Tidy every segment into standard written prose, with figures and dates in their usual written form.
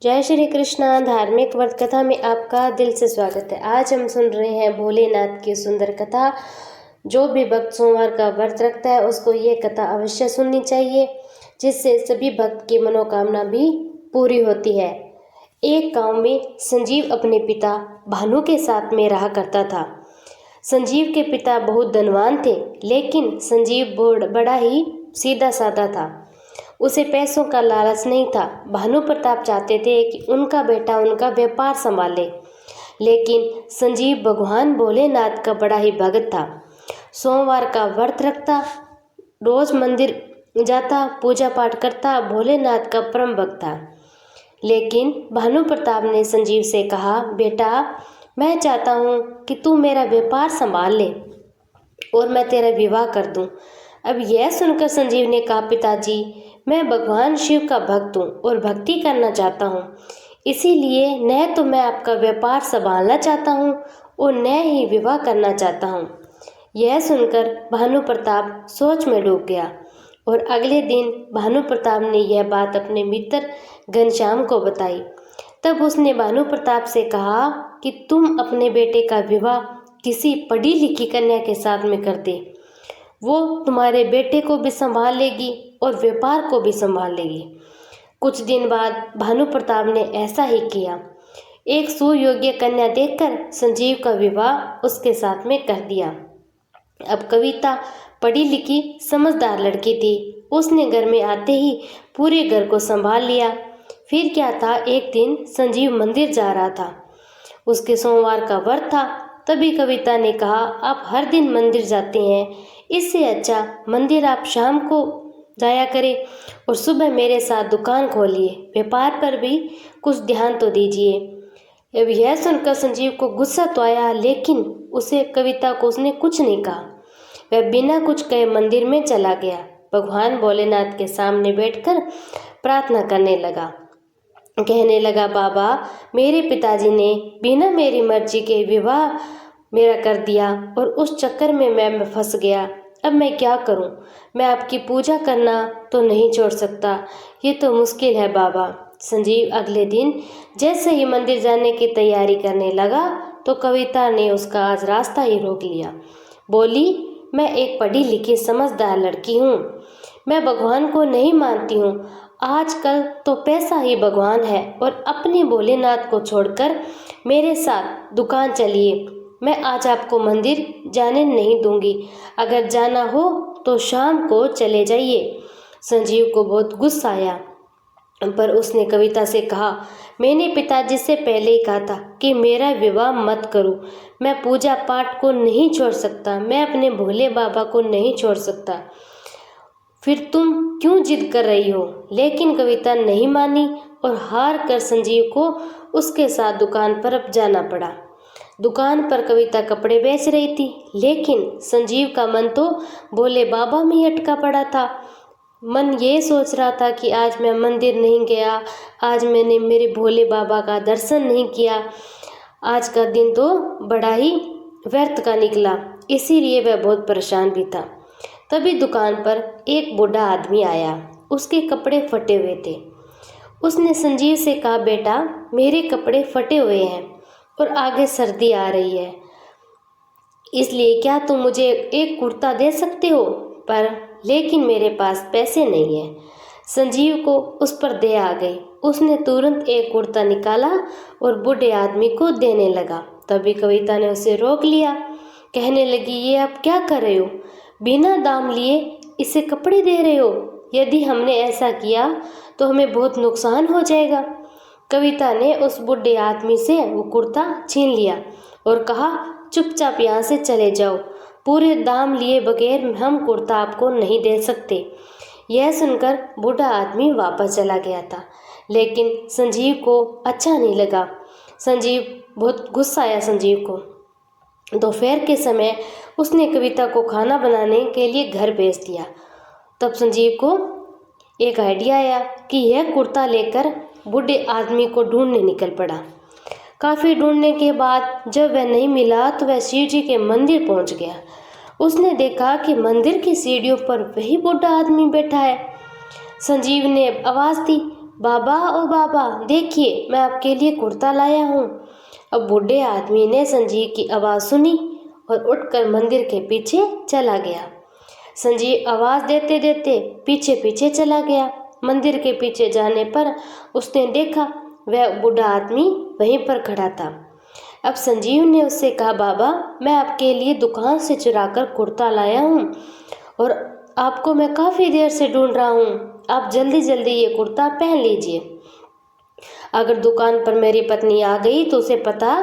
जय श्री कृष्णा। धार्मिक व्रत कथा में आपका दिल से स्वागत है। आज हम सुन रहे हैं भोलेनाथ की सुंदर कथा। जो भी भक्त सोमवार का व्रत रखता है उसको ये कथा अवश्य सुननी चाहिए, जिससे सभी भक्त की मनोकामना भी पूरी होती है। एक गांव में संजीव अपने पिता भानु के साथ में रहा करता था। संजीव के पिता बहुत धनवान थे, लेकिन संजीव बड़ा ही सीधा साधा था। उसे पैसों का लालच नहीं था। भानु प्रताप चाहते थे कि उनका बेटा उनका व्यापार संभाले, लेकिन संजीव भगवान भोलेनाथ का बड़ा ही भक्त था। सोमवार का व्रत रखता, रोज मंदिर जाता, पूजा पाठ करता, भोलेनाथ का परम भक्त था। लेकिन भानु प्रताप ने संजीव से कहा, बेटा, मैं चाहता हूँ कि तू मेरा व्यापार संभाल ले और मैं तेरा विवाह कर दूं। अब यह सुनकर संजीव ने कहा, पिताजी, मैं भगवान शिव का भक्त हूँ और भक्ति करना चाहता हूँ, इसीलिए न तो मैं आपका व्यापार संभालना चाहता हूँ और न ही विवाह करना चाहता हूँ। यह सुनकर भानु प्रताप सोच में डूब गया और अगले दिन भानु प्रताप ने यह बात अपने मित्र घनश्याम को बताई। तब उसने भानु प्रताप से कहा कि तुम अपने बेटे का विवाह किसी पढ़ी लिखी कन्या के साथ में कर दे। वो तुम्हारे बेटे को भी संभाल लेगी और व्यापार को भी संभाल लेगी। कुछ दिन बाद भानु प्रताप ने ऐसा ही किया। एक सुयोग्य कन्या देखकर संजीव का विवाह उसके साथ में कर दिया। अब कविता पढ़ी लिखी समझदार लड़की थी। उसने घर में आते ही पूरे घर को संभाल लिया। फिर क्या था, एक दिन संजीव मंदिर जा रहा था। उसके सोमवार का व्रत था। तभी कविता ने कहा, आप हर दिन मंदिर जाते हैं, इससे अच्छा मंदिर आप शाम को जाया करें और सुबह मेरे साथ दुकान खोलिए, व्यापार पर भी कुछ ध्यान तो दीजिए। अब यह सुनकर संजीव को गुस्सा तो आया, लेकिन उसे कविता को उसने कुछ नहीं कहा। वह बिना कुछ कहे मंदिर में चला गया। भगवान भोलेनाथ के सामने बैठकर प्रार्थना करने लगा। कहने लगा, बाबा, मेरे पिताजी ने बिना मेरी मर्जी के विवाह मेरा कर दिया और उस चक्कर में मैं फंस गया। अब मैं क्या करूं? मैं आपकी पूजा करना तो नहीं छोड़ सकता, ये तो मुश्किल है बाबा। संजीव अगले दिन जैसे ही मंदिर जाने की तैयारी करने लगा तो कविता ने उसका आज रास्ता ही रोक लिया। बोली, मैं एक पढ़ी लिखी समझदार लड़की हूँ, मैं भगवान को नहीं मानती हूँ। आजकल तो पैसा ही भगवान है और अपने भोलेनाथ को छोड़कर मेरे साथ दुकान चलिए। मैं आज आपको मंदिर जाने नहीं दूंगी। अगर जाना हो तो शाम को चले जाइए। संजीव को बहुत गुस्सा आया, पर उसने कविता से कहा, मैंने पिताजी से पहले ही कहा था कि मेरा विवाह मत करो। मैं पूजा पाठ को नहीं छोड़ सकता, मैं अपने भोले बाबा को नहीं छोड़ सकता। फिर तुम क्यों जिद कर रही हो? लेकिन कविता नहीं मानी और हार कर संजीव को उसके साथ दुकान पर अब जाना पड़ा। दुकान पर कविता कपड़े बेच रही थी, लेकिन संजीव का मन तो भोले बाबा में ही अटका पड़ा था। मन ये सोच रहा था कि आज मैं मंदिर नहीं गया, आज मैंने मेरे भोले बाबा का दर्शन नहीं किया, आज का दिन तो बड़ा ही व्यर्थ का निकला। इसीलिए वह बहुत परेशान भी था। तभी दुकान पर एक बूढ़ा आदमी आया। उसके कपड़े फटे हुए थे। उसने संजीव से कहा, बेटा, मेरे कपड़े फटे हुए हैं और आगे सर्दी आ रही है, इसलिए क्या तुम मुझे एक कुर्ता दे सकते हो? लेकिन मेरे पास पैसे नहीं है। संजीव को उस पर दया आ गई। उसने तुरंत एक कुर्ता निकाला और बूढ़े आदमी को देने लगा। तभी कविता ने उसे रोक लिया। कहने लगी, ये आप क्या कर रहे हो? बिना दाम लिए इसे कपड़े दे रहे हो? यदि हमने ऐसा किया तो हमें बहुत नुकसान हो जाएगा। कविता ने उस बूढ़े आदमी से वो कुर्ता छीन लिया और कहा, चुपचाप यहाँ से चले जाओ, पूरे दाम लिए बगैर हम कुर्ता आपको नहीं दे सकते। यह सुनकर बूढ़ा आदमी वापस चला गया था, लेकिन संजीव को अच्छा नहीं लगा। बहुत गुस्सा आया संजीव को। दोपहर के समय उसने कविता को खाना बनाने के लिए घर भेज दिया। तब संजीव को एक आइडिया आया कि यह कुर्ता लेकर बूढ़े आदमी को ढूंढने निकल पड़ा। काफ़ी ढूंढने के बाद जब वह नहीं मिला तो वह शिव जी के मंदिर पहुंच गया। उसने देखा कि मंदिर की सीढ़ियों पर वही बूढ़ा आदमी बैठा है। संजीव ने आवाज़ दी, बाबा ओ बाबा, देखिए मैं आपके लिए कुर्ता लाया हूँ। अब बूढ़े आदमी ने संजीव की आवाज़ सुनी और उठकर मंदिर के पीछे चला गया। संजीव आवाज़ देते देते पीछे पीछे चला गया। मंदिर के पीछे जाने पर उसने देखा वह बूढ़ा आदमी वहीं पर खड़ा था। अब संजीव ने उससे कहा, बाबा मैं आपके लिए दुकान से चुराकर कुर्ता लाया हूँ और आपको मैं काफ़ी देर से ढूंढ रहा हूँ। आप जल्दी जल्दी ये कुर्ता पहन लीजिए। अगर दुकान पर मेरी पत्नी आ गई तो उसे पता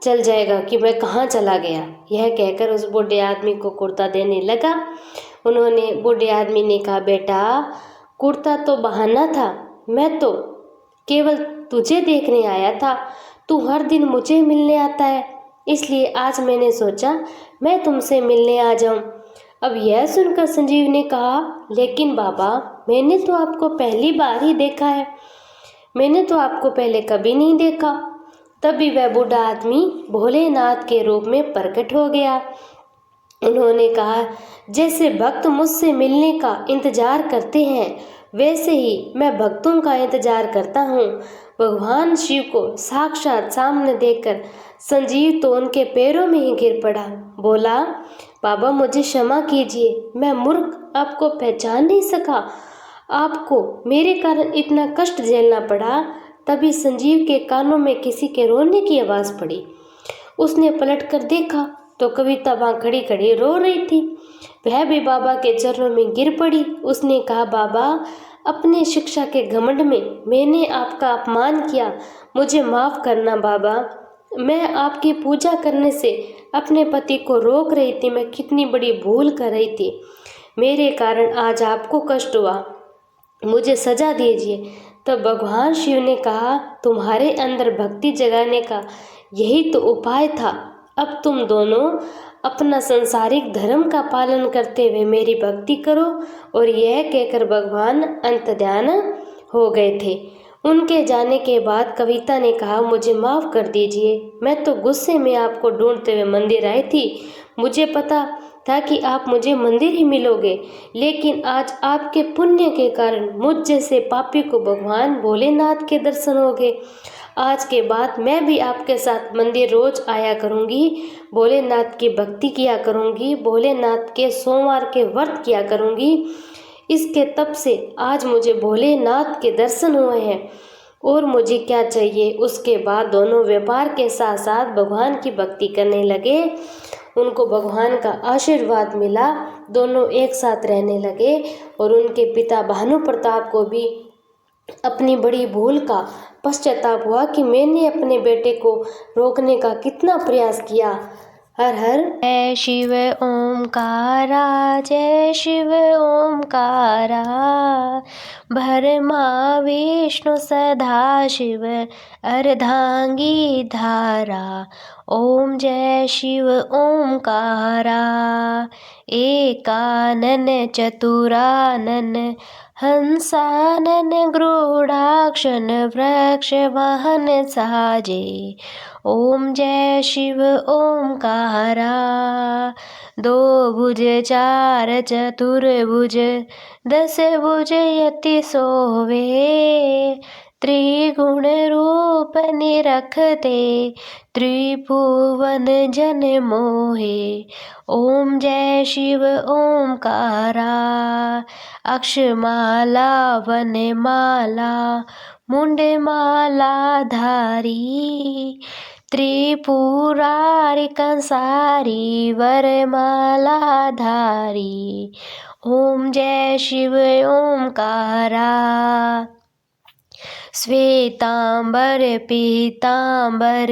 चल जाएगा कि मैं कहाँ चला गया। यह कहकर उस बूढ़े आदमी को कुर्ता देने लगा। बूढ़े आदमी ने कहा, बेटा कुर्ता तो बहाना था, मैं तो केवल तुझे देखने आया था। तू हर दिन मुझे मिलने आता है, इसलिए आज मैंने सोचा मैं तुमसे मिलने आ जाऊं। अब यह सुनकर संजीव ने कहा, लेकिन बाबा मैंने तो आपको पहली बार ही देखा है, मैंने तो आपको पहले कभी नहीं देखा। तभी वह बूढ़ा आदमी भोलेनाथ के रूप में प्रकट हो गया। उन्होंने कहा, जैसे भक्त मुझसे मिलने का इंतजार करते हैं वैसे ही मैं भक्तों का इंतजार करता हूँ। भगवान शिव को साक्षात सामने देखकर संजीव तो उनके पैरों में ही गिर पड़ा। बोला, बाबा मुझे क्षमा कीजिए, मैं मूर्ख आपको पहचान नहीं सका, आपको मेरे कारण इतना कष्ट झेलना पड़ा। तभी संजीव के कानों में किसी के रोने की आवाज़ पड़ी। उसने पलटकर देखा तो कविता वहाँ खड़ी खड़ी रो रही थी। वह भी बाबा के चरणों में गिर पड़ी। उसने कहा, बाबा अपने शिक्षा के घमंड में मैंने आपका अपमान किया, मुझे माफ़ करना बाबा। मैं आपकी पूजा करने से अपने पति को रोक रही थी, मैं कितनी बड़ी भूल कर रही थी, मेरे कारण आज आपको कष्ट हुआ, मुझे सजा दीजिए। तब भगवान शिव ने कहा, तुम्हारे अंदर भक्ति जगाने का यही तो उपाय था। अब तुम दोनों अपना संसारिक धर्म का पालन करते हुए मेरी भक्ति करो। और यह कहकर भगवान अंतर्ध्यान हो गए थे। उनके जाने के बाद कविता ने कहा, मुझे माफ़ कर दीजिए, मैं तो गुस्से में आपको ढूंढते हुए मंदिर आई थी। मुझे पता था कि आप मुझे मंदिर ही मिलोगे, लेकिन आज आपके पुण्य के कारण मुझ जैसे पापी को भगवान भोलेनाथ के दर्शन हो गए। आज के बाद मैं भी आपके साथ मंदिर रोज आया करूंगी, भोलेनाथ की भक्ति किया करूंगी, भोलेनाथ के सोमवार के व्रत किया करूंगी। इसके तब से आज मुझे भोलेनाथ के दर्शन हुए हैं और मुझे क्या चाहिए। उसके बाद दोनों व्यापार के साथ साथ भगवान की भक्ति करने लगे। उनको भगवान का आशीर्वाद मिला, दोनों एक साथ रहने लगे। और उनके पिता भानु प्रताप को भी अपनी बड़ी भूल का पश्चाताप हुआ कि मैंने अपने बेटे को रोकने का कितना प्रयास किया। हर हर जय शिव ओमकारा, जय शिव ओमकारा, भरमा विष्णु सदा शिव अर्धांगी धारा। ओम जय शिव ओमकारा, एकानन चतुरानन हंसानन गरुड़ाक्षन वृक्ष वाहन साजे। ओम जय शिव ओमकारा, दो भुज चार चतुर्भुज दस भुज यति सोवे, त्रिगुण रूप निरखते त्रिभुवन जन मोहे। ओम जय शिव ओमकारा, अक्षमाला वनमाला मुंडमाला धारी, त्रिपुरारि कंसारी वरमाला धारी। ओम जय शिव ओमकारा, श्वेतांबर पीतांबर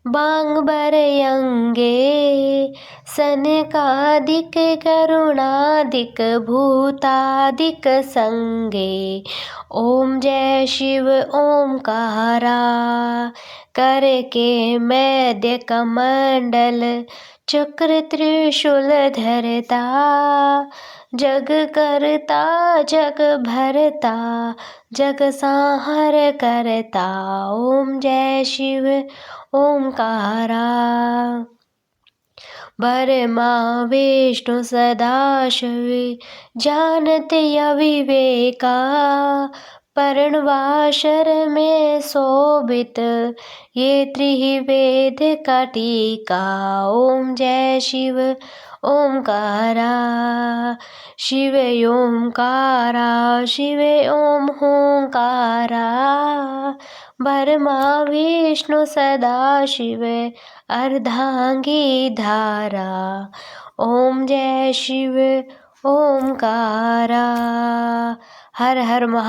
बांगबर अंगे, सनकादिक करुणादिक भूतादिक संगे। ओम जय शिव ओमकारा, करके मैद्य कमंडल चक्र त्रिशूल धरता, जग करता जग भरता जग संहार करता। ओम जय शिव ओमकारा, ब्रह्मा विष्णु सदा शिव जानते अविवेका, पर्णवाशर में शोभित ये त्रिवेद का टीका। ओम जय शिव ओमकारा शिव ओमकारा शिव ओम होंकारा। ब्रह्मा विष्णु सदा शिव अर्धांगी धारा। ओम जय शिव ओमकारा। हर हर महा